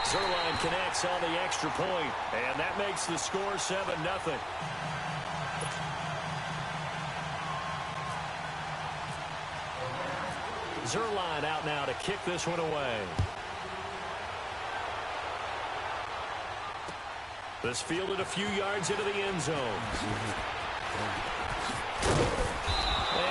Zerline connects on the extra point, and that makes the score 7-0. Zerline out now to kick this one away. This fielded a few yards into the end zone.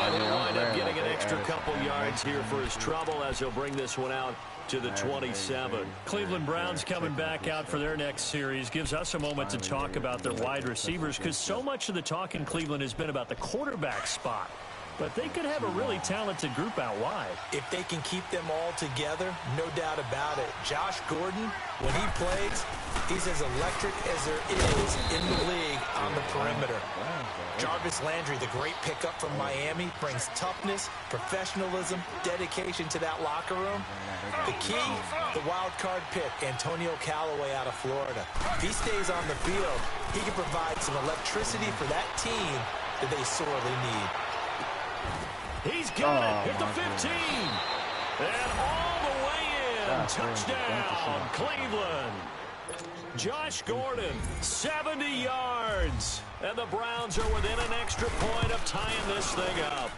And he'll wind up getting an extra couple yards here for his trouble as he'll bring this one out to the 27. Cleveland Browns coming back out for their next series gives us a moment to talk about their wide receivers, because so much of the talk in Cleveland has been about the quarterback spot. But they could have a really talented group out wide. If they can keep them all together, no doubt about it. Josh Gordon, when he plays, he's as electric as there is in the league on the perimeter. Jarvis Landry, the great pickup from Miami, brings toughness, professionalism, dedication to that locker room. The key, the wild card pick, Antonio Callaway out of Florida. If he stays on the field, he can provide some electricity for that team that they sorely need. He's got it at the 15. And all the way in. Touchdown, Cleveland. Josh Gordon, 70 yards. And the Browns are within an extra point of tying this thing up.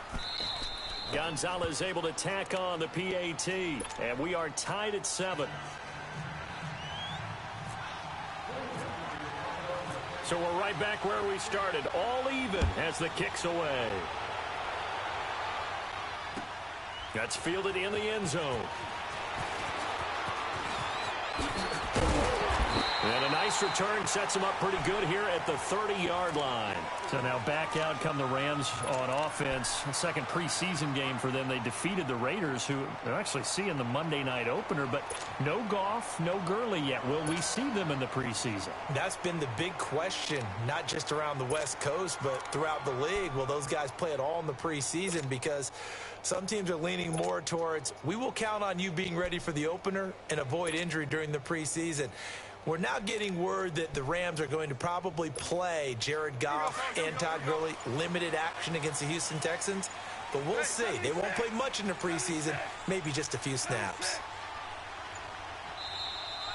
Gonzalez able to tack on the PAT. And we are tied at 7. So we're right back where we started. All even as the kick's away. That's fielded in the end zone. And a nice return sets him up pretty good here at the 30-yard line. So now back out come the Rams on offense. The second preseason game for them. They defeated the Raiders, who they're actually seeing the Monday night opener, but no Goff, no Gurley yet. Will we see them in the preseason? That's been the big question, not just around the West Coast, but throughout the league. Will those guys play at all in the preseason? Because some teams are leaning more towards, we will count on you being ready for the opener and avoid injury during the preseason. We're now getting word that the Rams are going to probably play Jared Goff and Todd Gurley limited action against the Houston Texans. But we'll see. They won't play much in the preseason, maybe just a few snaps.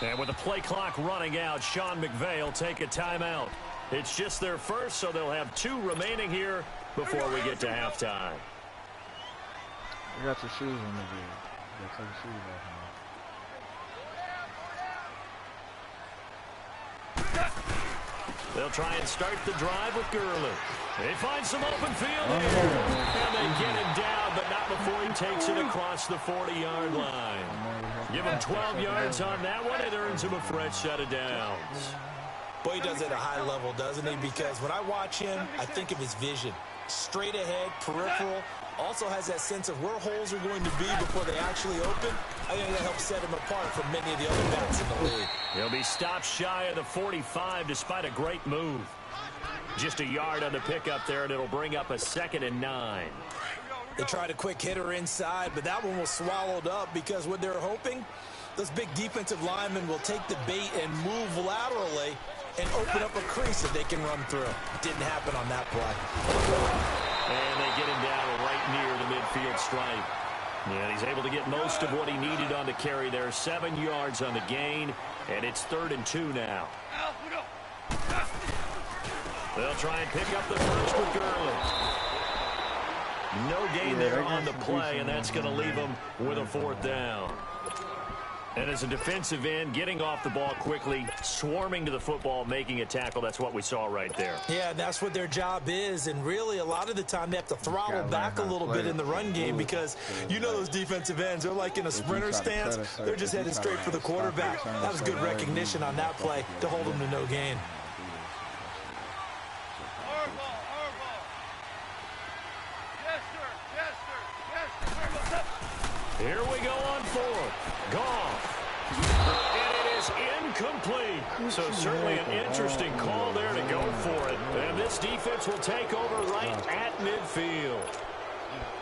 And with the play clock running out, Sean McVay will take a timeout. It's just their first, so they'll have 2 remaining here before we get to halftime. You got your shoes on the video. You got to take your shoes off. They'll try and start the drive with Gurley. They find some open field here. And they get him down, but not before he takes it across the 40-yard line. Give him 12 yards on that one. It earns him a fresh set of downs. Boy, he does it at a high level, doesn't he? Because when I watch him, I think of his vision. Straight ahead, peripheral. Also has that sense of where holes are going to be before they actually open. I think that helps set him apart from many of the other backs in the league. He'll be stopped shy of the 45 despite a great move. Just a yard on the pickup there, and it'll bring up a 2nd and 9. They tried a quick hitter inside, but that one was swallowed up because what they're hoping, those big defensive linemen will take the bait and move laterally and open up a crease that they can run through. Didn't happen on that play. And they get him down right near the midfield stripe. And he's able to get most of what he needed on the carry there. 7 yards on the gain, and it's 3rd and 2 now. They'll try and pick up the first with Gurley. No gain there on the play, and that's going to leave him with a 4th down. And as a defensive end, getting off the ball quickly, swarming to the football, making a tackle, that's what we saw right there. Yeah, that's what their job is. And really, a lot of the time, they have to throttle back a little bit in the run game because you know those defensive ends, they're like in a sprinter stance. They're just headed straight for the quarterback. That was good recognition on that play to hold them to no gain. Here we go on 4th. Goff. And it is incomplete. So certainly an interesting call there to go for it. And this defense will take over right at midfield.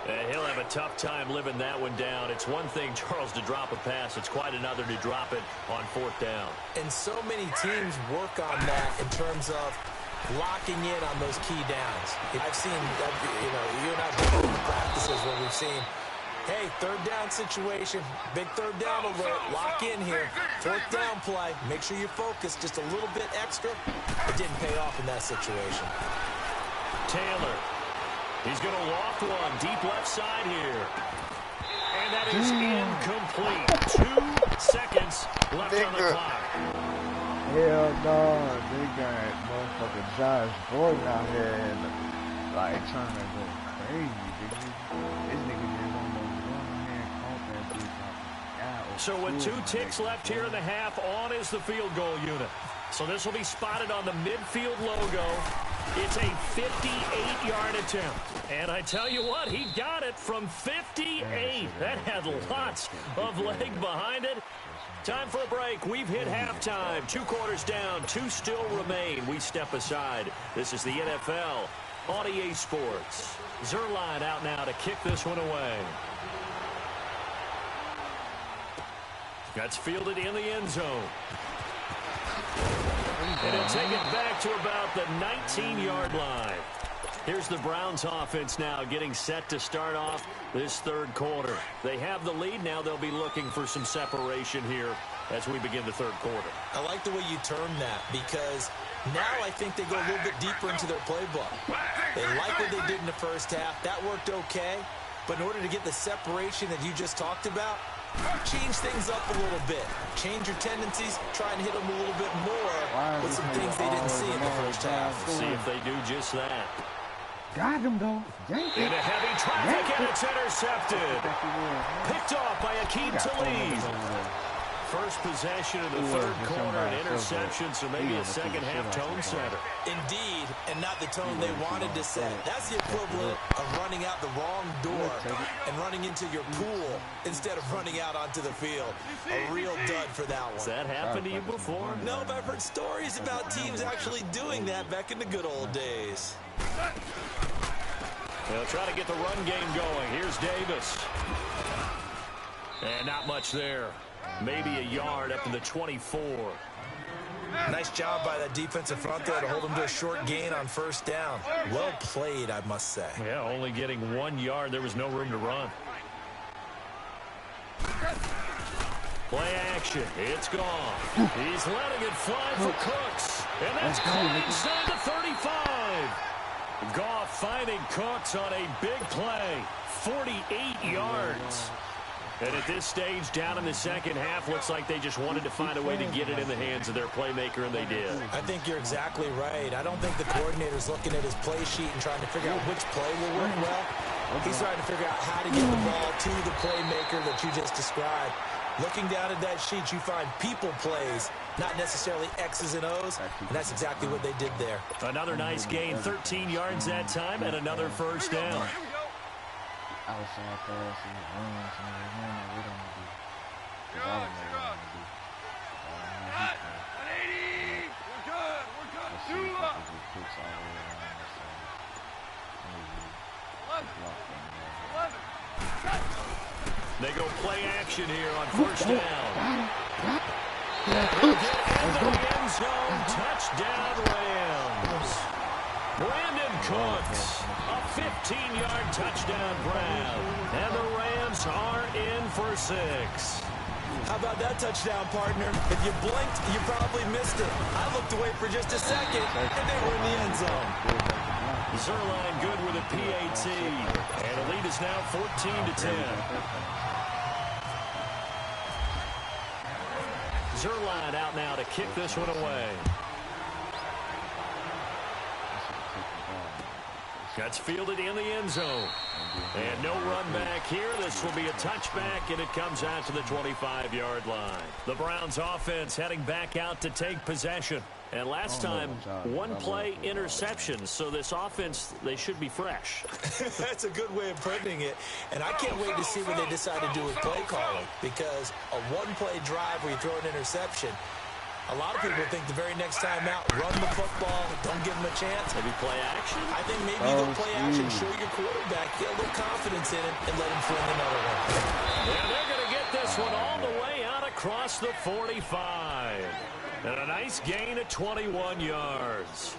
And he'll have a tough time living that one down. It's one thing, Charles, to drop a pass. It's quite another to drop it on 4th down. And so many teams work on that in terms of locking in on those key downs. I've seen, you and I have been in practices where we've seen Hey, third down situation. Big third down alert. Lock in here. Fourth down play. Make sure you focus just a little bit extra. It didn't pay off in that situation. Taylor. He's going to loft one. Deep left side here. And that is incomplete. 2 seconds left on the clock. Hell no. They got motherfucking Josh Gordon out here and like trying to go crazy, dude. This nigga just almost run here and caught that bitch. So with 2 ticks left here in the half, on is the field goal unit. So this will be spotted on the midfield logo. It's a 58-yard attempt. And I tell you what, he got it from 58. That had lots of leg behind it. Time for a break. We've hit halftime. 2 quarters down, 2 still remain. We step aside. This is the NFL on EA Sports. Zerline out now to kick this one away. That's fielded in the end zone. And he'll take it back to about the 19-yard line. Here's the Browns offense now getting set to start off this third quarter. They have the lead. Now they'll be looking for some separation here as we begin the third quarter. I like the way you termed that because now I think they go a little bit deeper into their playbook. They like what they did in the first half. That worked okay. But in order to get the separation that you just talked about, change things up a little bit. Change your tendencies. Try and hit them a little bit more with some things they didn't see in the first half. See if they do just that. Got him, though. In a heavy traffic, and it's intercepted. Picked off by Akeem Talib. First possession of the third quarter, an interception, so maybe a second-half tone setter. Indeed, and not the tone they wanted to set. That's the equivalent of running out the wrong door and running into your pool instead of running out onto the field. A real dud for that one. Has that happened to you before? No, but I've heard stories about teams actually doing that back in the good old days. They'll try to get the run game going. Here's Davis. And not much there. Maybe a yard up to the 24. Nice job by that defensive front there to hold them to a short gain on first down. Well played, I must say. Yeah, only getting 1 yard. There was no room to run. Play action. It's gone. He's letting it fly for Cooks. And that's caught inside the 35. Goff finding Cooks on a big play. 48 yards. And at this stage, down in the second half, looks like they just wanted to find a way to get it in the hands of their playmaker, and they did. I think you're exactly right. I don't think the coordinator's looking at his play sheet and trying to figure out which play will work well. He's trying to figure out how to get the ball to the playmaker that you just described. Looking down at that sheet, you find people plays, not necessarily X's and O's, and that's exactly what they did there. Another nice gain, 13 yards that time, and another first down. Outside pass and runs and everything. We don't do. Cause I don't know what I'm gonna do. We're good. Let's see if we can get picks all the way around the side. They go play action here on first down. Into the end zone. Touchdown, Rams. Brandon Cooks, a 15-yard touchdown grab, and the Rams are in for 6. How about that touchdown, partner? If you blinked, you probably missed it. I looked away for just a second, and they were in the end zone. Zerline good with a PAT, and the lead is now 14-10. Zerline out now to kick this one away. That's fielded in the end zone. And no run back here. This will be a touchback, and it comes out to the 25-yard line. The Browns offense heading back out to take possession. And last time, 1 play interception. So this offense, they should be fresh. That's a good way of putting it. And I can't wait to see what they decide to do with play calling. Because a 1-play drive where you throw an interception, a lot of people think the very next time out, run the football, don't give them a chance. Maybe play action? I think maybe you go play action, show your quarterback, get a little confidence in him, and let him fling another one. Yeah, they're going to get this one all the way out across the 45. And a nice gain of 21 yards.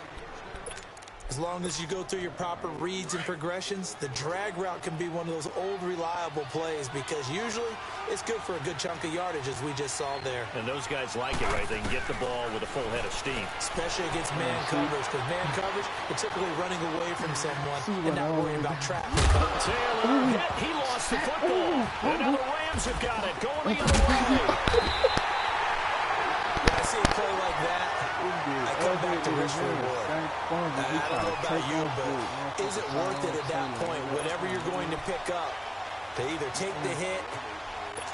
As long as you go through your proper reads and progressions, the drag route can be one of those old reliable plays because usually it's good for a good chunk of yardage, as we just saw there. And those guys like it, right? They can get the ball with a full head of steam. Especially against man coverage, because man coverage, you're typically running away from someone and not worrying about traffic. Taylor hit. He lost the football. And now the Rams have got it. Going the other way. When I see a play like that, I come back to risk reward. I don't know about you, but is it worth it at that point, whatever you're going to pick up, to either take the hit,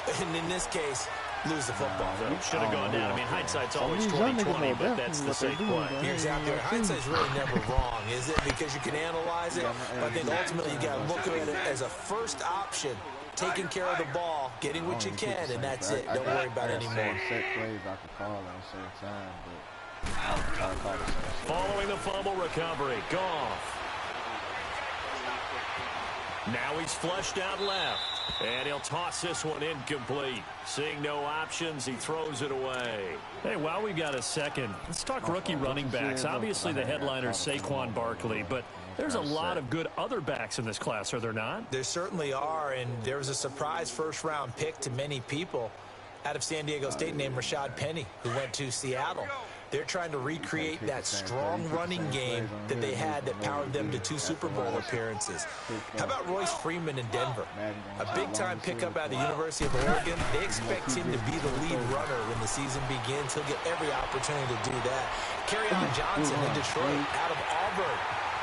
and in this case, lose the football? Should have gone down. I mean, hindsight's always 20/20, but that's the safe play. You're exactly right. Hindsight's really never wrong, is it? Because you can analyze it, but I think ultimately you got to look at it as a first option, taking care of the ball, getting what you can, and that's it. Don't worry about it anymore. Set plays I could call at the same time, but Following the fumble recovery, Goff. Now he's flushed out left, and he'll toss this one incomplete. Seeing no options, he throws it away. Hey, while we've got a second, let's talk rookie running backs. Obviously, the headliner's Saquon Barkley, but there's a lot of good other backs in this class, are there not? There certainly are, and there was a surprise first-round pick to many people out of San Diego State named Rashad Penny, who went to Seattle. They're trying to recreate that strong running game that they had that powered them to 2 Super Bowl appearances. How about Royce Freeman in Denver? A big-time pickup out of the University of Oregon. They expect him to be the lead runner when the season begins. He'll get every opportunity to do that. Kerryon Johnson in Detroit out of Auburn.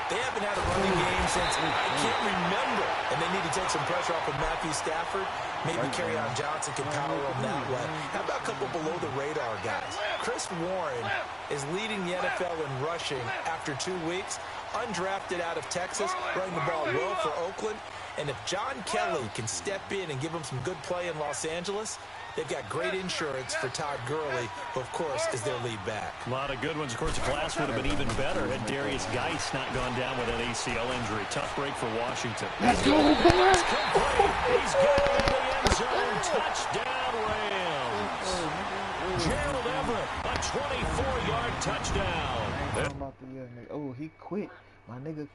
They haven't had a running game since I can't remember, and they need to take some pressure off of Matthew Stafford. Maybe Kerryon Johnson can power them that way. How about a couple below-the-radar guys? Chris Warren is leading the NFL in rushing after 2 weeks, undrafted out of Texas, running the ball well for Oakland. And if John Kelly can step in and give them some good play in Los Angeles, they've got great insurance for Todd Gurley, who, of course, is their lead back. A lot of good ones. Of course, the class would have been even better had Darius Geis not gone down with an ACL injury. Tough break for Washington. Let's go, boys! He's got it in the end zone. Touchdown, Rams. Gerald Everett, a 24-yard touchdown. Oh, he quit. My nigga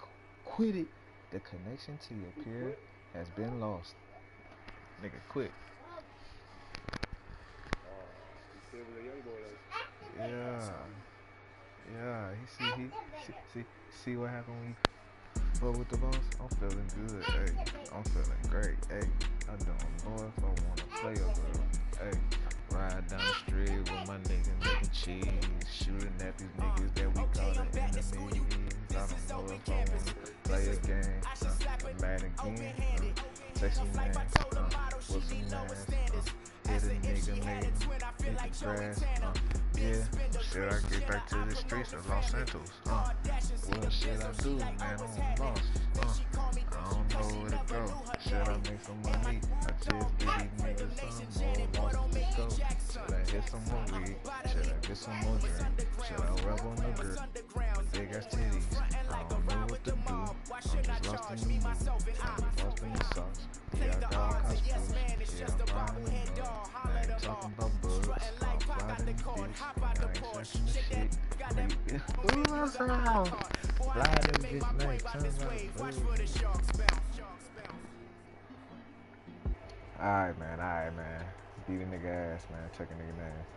quit it. The connection to your peer has been lost. Nigga quit. Yeah. He see what happened when you fuck with the boss. I'm feeling good. Hey, I'm feeling great. Hey, I don't know if I wanna play a girl. Hey, ride down the street with my niggas making cheese, shooting at these niggas that we call the enemies. I don't know if I wanna play a game. Madden again. Take some names. With some names. Hit a nigga, hit the grass. Yeah, should I get back to the streets of Los Santos? What should I do, man? I'm lost. I don't know where to go. Should I make some money? I just give these niggas some more losses to go. Should I hit some more weed? Should I get some more drink? Should I rub on the girl? Big ass titties. I don't know what to do. I'm just lost in the mood. I'm lost in the sauce. Yeah, I got all kinds of fruits. Yeah, I'm riding the mud. I ain't talking about bugs. I'm flying in the bitch. I ain't sucking the shit. Ooh, what's up? Fly this bitch, man. Turn around. Alright, man. Beat a nigga ass, man. Took a nigga ass.